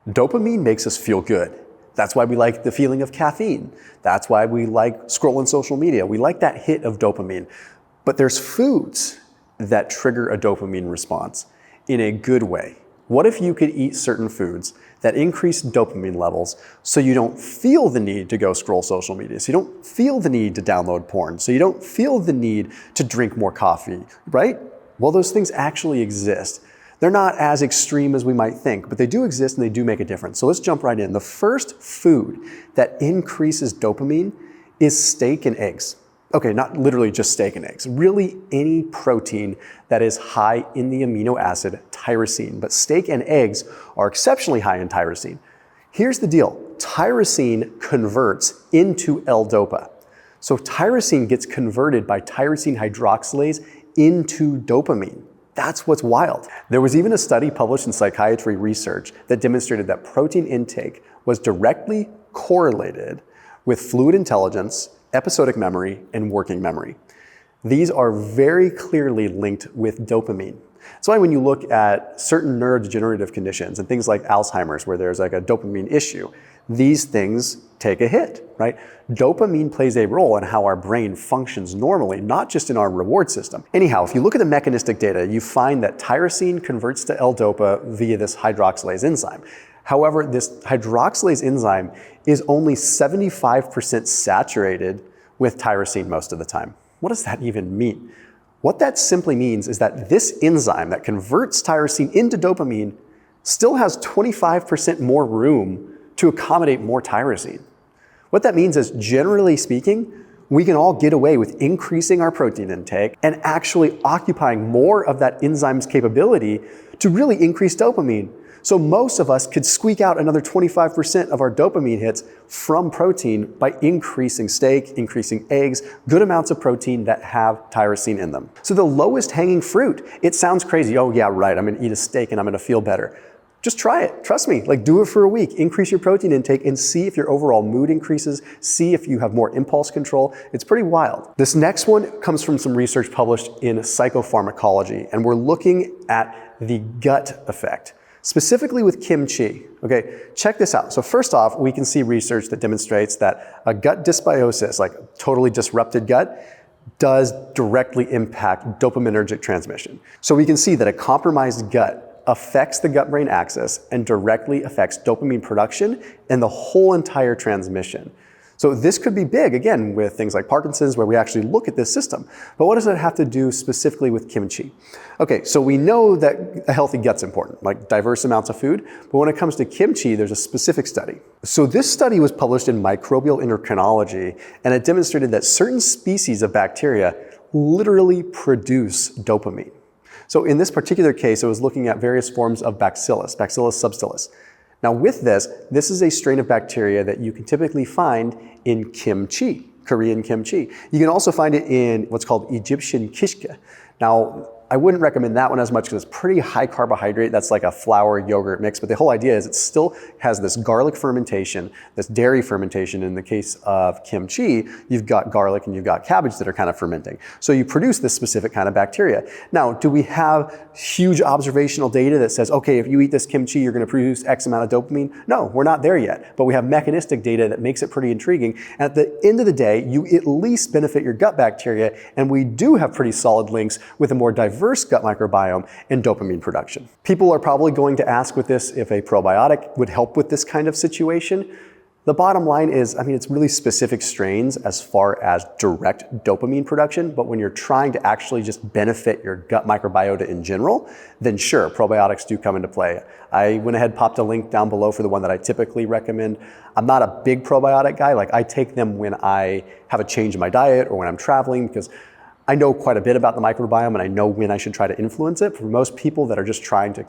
Dopamine makes us feel good. That's why we like the feeling of caffeine. That's why we like scrolling social media. We like that hit of dopamine. But there's foods that trigger a dopamine response in a good way. What if you could eat certain foods that increase dopamine levels so you don't feel the need to go scroll social media, so you don't feel the need to download porn, so you don't feel the need to drink more coffee, right? Well, those things actually exist. They're not as extreme as we might think, but they do exist and they do make a difference. So let's jump right in. The first food that increases dopamine is steak and eggs. Okay, not literally just steak and eggs, really any protein that is high in the amino acid tyrosine, but steak and eggs are exceptionally high in tyrosine. Here's the deal, tyrosine converts into L-DOPA. So tyrosine gets converted by tyrosine hydroxylase into dopamine. That's what's wild. There was even a study published in Psychiatry Research that demonstrated that protein intake was directly correlated with fluid intelligence, episodic memory, and working memory. These are very clearly linked with dopamine. That's why when you look at certain neurodegenerative conditions and things like Alzheimer's, where there's like a dopamine issue, these things take a hit, right? Dopamine plays a role in how our brain functions normally, not just in our reward system. Anyhow, if you look at the mechanistic data, you find that tyrosine converts to L-DOPA via this hydroxylase enzyme. However, this hydroxylase enzyme is only 75% saturated with tyrosine most of the time. What does that even mean? What that simply means is that this enzyme that converts tyrosine into dopamine still has 25% more room to accommodate more tyrosine. What that means is, generally speaking, we can all get away with increasing our protein intake and actually occupying more of that enzyme's capability to really increase dopamine. So most of us could squeak out another 25% of our dopamine hits from protein by increasing steak, increasing eggs, good amounts of protein that have tyrosine in them. So the lowest hanging fruit, it sounds crazy. Oh yeah, right, I'm gonna eat a steak and I'm gonna feel better. Just try it, trust me, like do it for a week. Increase your protein intake and see if your overall mood increases, see if you have more impulse control. It's pretty wild. This next one comes from some research published in Psychopharmacology, and we're looking at the gut effect, specifically with kimchi. Okay, check this out. So first off, we can see research that demonstrates that a gut dysbiosis, like totally disrupted gut, does directly impact dopaminergic transmission. So we can see that a compromised gut affects the gut-brain axis and directly affects dopamine production and the whole entire transmission. So this could be big, again, with things like Parkinson's, where we actually look at this system. But what does it have to do specifically with kimchi? Okay, so we know that a healthy gut's important, like diverse amounts of food, but when it comes to kimchi, there's a specific study. So this study was published in Microbial Endocrinology, and it demonstrated that certain species of bacteria literally produce dopamine. So in this particular case, it was looking at various forms of Bacillus subtilis. Now with this is a strain of bacteria that you can typically find in kimchi, Korean kimchi. You can also find it in what's called Egyptian kishke. Now, I wouldn't recommend that one as much because it's pretty high carbohydrate. That's like a flour yogurt mix, but the whole idea is it still has this garlic fermentation, this dairy fermentation. In the case of kimchi, you've got garlic and you've got cabbage that are kind of fermenting. So you produce this specific kind of bacteria. Now, do we have huge observational data that says, okay, if you eat this kimchi, you're gonna produce X amount of dopamine? No, we're not there yet, but we have mechanistic data that makes it pretty intriguing. And at the end of the day, you at least benefit your gut bacteria, and we do have pretty solid links with a more diverse gut microbiome and dopamine production. People are probably going to ask with this if a probiotic would help with this kind of situation. The bottom line is, it's really specific strains as far as direct dopamine production, but when you're trying to actually just benefit your gut microbiota in general, then sure, probiotics do come into play. I went ahead and popped a link down below for the one that I typically recommend. I'm not a big probiotic guy. Like I take them when I have a change in my diet or when I'm traveling, because I know quite a bit about the microbiome and I know when I should try to influence it. For most people that are just trying to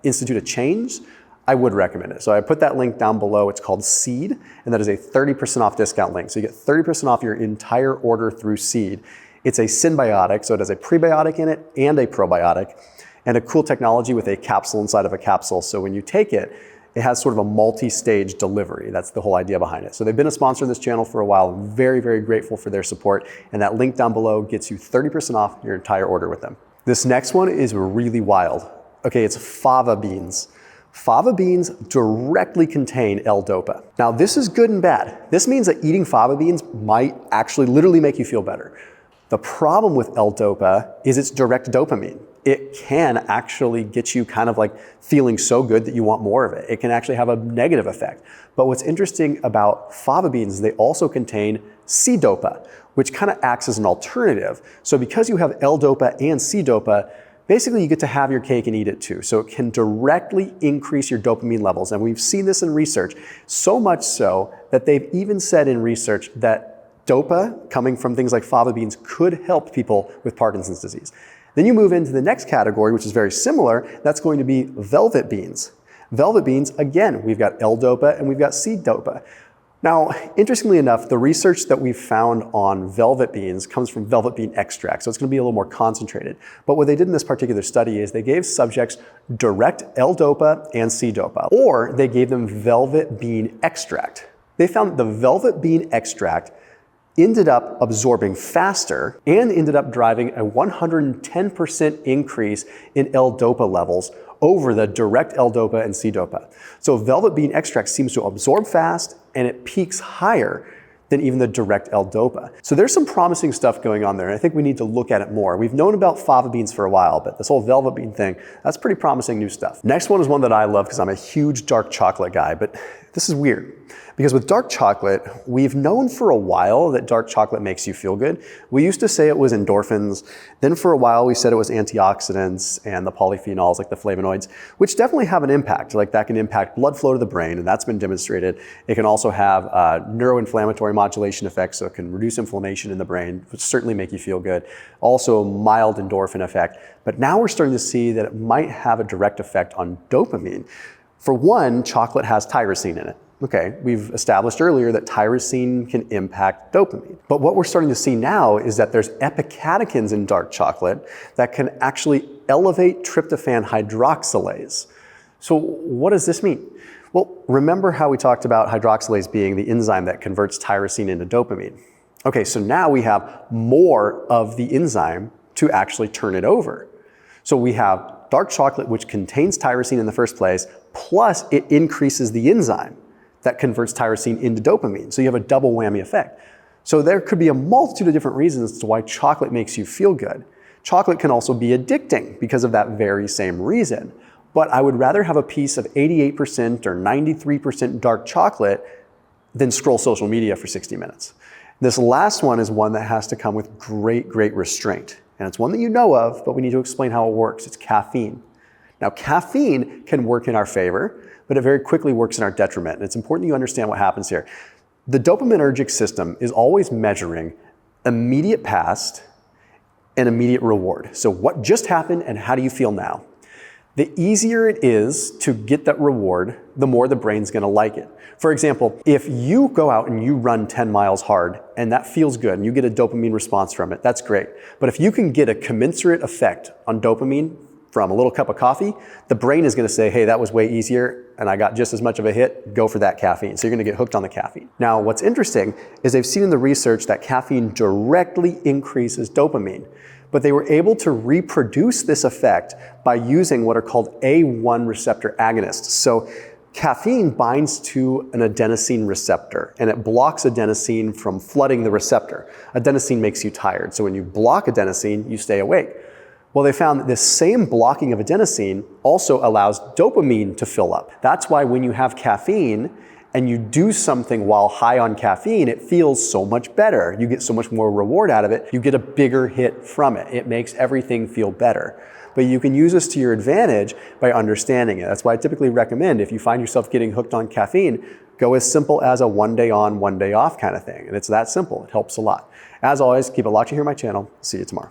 institute a change, I would recommend it. So I put that link down below. It's called Seed, and that is a 30% off discount link. So you get 30% off your entire order through Seed. It's a synbiotic, so it has a prebiotic in it and a probiotic, and a cool technology with a capsule inside of a capsule. So when you take it, it has sort of a multi-stage delivery. That's the whole idea behind it. So they've been a sponsor of this channel for a while. I'm very, very grateful for their support. And that link down below gets you 30% off your entire order with them. This next one is really wild. Okay, it's Fava Beans. Fava beans directly contain L-DOPA. Now this is good and bad. This means that eating fava beans might actually literally make you feel better. The problem with L-DOPA is it's direct dopamine. It can actually get you kind of like feeling so good that you want more of it. It can actually have a negative effect. But what's interesting about fava beans is they also contain C-DOPA, which kind of acts as an alternative. So because you have L-DOPA and C-DOPA, basically you get to have your cake and eat it too. So it can directly increase your dopamine levels. And we've seen this in research, so much so that they've even said in research that DOPA coming from things like fava beans could help people with Parkinson's disease. Then you move into the next category, which is very similar. That's going to be velvet beans. Velvet beans, again, we've got L-DOPA and we've got C-DOPA. Now, interestingly enough, the research that we've found on velvet beans comes from velvet bean extract, so it's going to be a little more concentrated. But what they did in this particular study is they gave subjects direct L-DOPA and C-DOPA, or they gave them velvet bean extract. They found that the velvet bean extract ended up absorbing faster and ended up driving a 110% increase in L-DOPA levels over the direct L-DOPA and C-DOPA. So velvet bean extract seems to absorb fast and it peaks higher than even the direct L-DOPA. So there's some promising stuff going on there, and I think we need to look at it more. We've known about fava beans for a while, but this whole velvet bean thing, that's pretty promising new stuff. Next one is one that I love because I'm a huge dark chocolate guy, but this is weird. Because with dark chocolate, we've known for a while that dark chocolate makes you feel good. We used to say it was endorphins. Then for a while we said it was antioxidants and the polyphenols like the flavonoids, which definitely have an impact. Like that can impact blood flow to the brain, and that's been demonstrated. It can also have neuroinflammatory modulation effects, so it can reduce inflammation in the brain, which certainly make you feel good. Also a mild endorphin effect. But now we're starting to see that it might have a direct effect on dopamine. For one, chocolate has tyrosine in it. Okay, we've established earlier that tyrosine can impact dopamine. But what we're starting to see now is that there's epicatechins in dark chocolate that can actually elevate tryptophan hydroxylase. So what does this mean? Well, remember how we talked about hydroxylase being the enzyme that converts tyrosine into dopamine. Okay, so now we have more of the enzyme to actually turn it over. So we have dark chocolate, which contains tyrosine in the first place, plus it increases the enzyme that converts tyrosine into dopamine. So you have a double whammy effect. So there could be a multitude of different reasons as to why chocolate makes you feel good. Chocolate can also be addicting because of that very same reason. But I would rather have a piece of 88% or 93% dark chocolate than scroll social media for 60 minutes. This last one is one that has to come with great restraint. And it's one that you know of, but we need to explain how it works. It's caffeine. Now, caffeine can work in our favor, but it very quickly works in our detriment. And it's important you understand what happens here. The dopaminergic system is always measuring immediate past and immediate reward. So what just happened and how do you feel now? The easier it is to get that reward, the more the brain's gonna like it. For example, if you go out and you run 10 miles hard and that feels good and you get a dopamine response from it, that's great. But if you can get a commensurate effect on dopamine from a little cup of coffee, the brain is going to say, hey, that was way easier and I got just as much of a hit, go for that caffeine. So you're going to get hooked on the caffeine. Now, what's interesting is they've seen in the research that caffeine directly increases dopamine, but they were able to reproduce this effect by using what are called A1 receptor agonists. So caffeine binds to an adenosine receptor and it blocks adenosine from flooding the receptor. Adenosine makes you tired. So when you block adenosine, you stay awake. Well, they found that this same blocking of adenosine also allows dopamine to fill up. That's why when you have caffeine and you do something while high on caffeine, it feels so much better. You get so much more reward out of it. You get a bigger hit from it. It makes everything feel better. But you can use this to your advantage by understanding it. That's why I typically recommend if you find yourself getting hooked on caffeine, go as simple as a 1 day on, 1 day off kind of thing. And it's that simple. It helps a lot. As always, keep it locked here on my channel. See you tomorrow.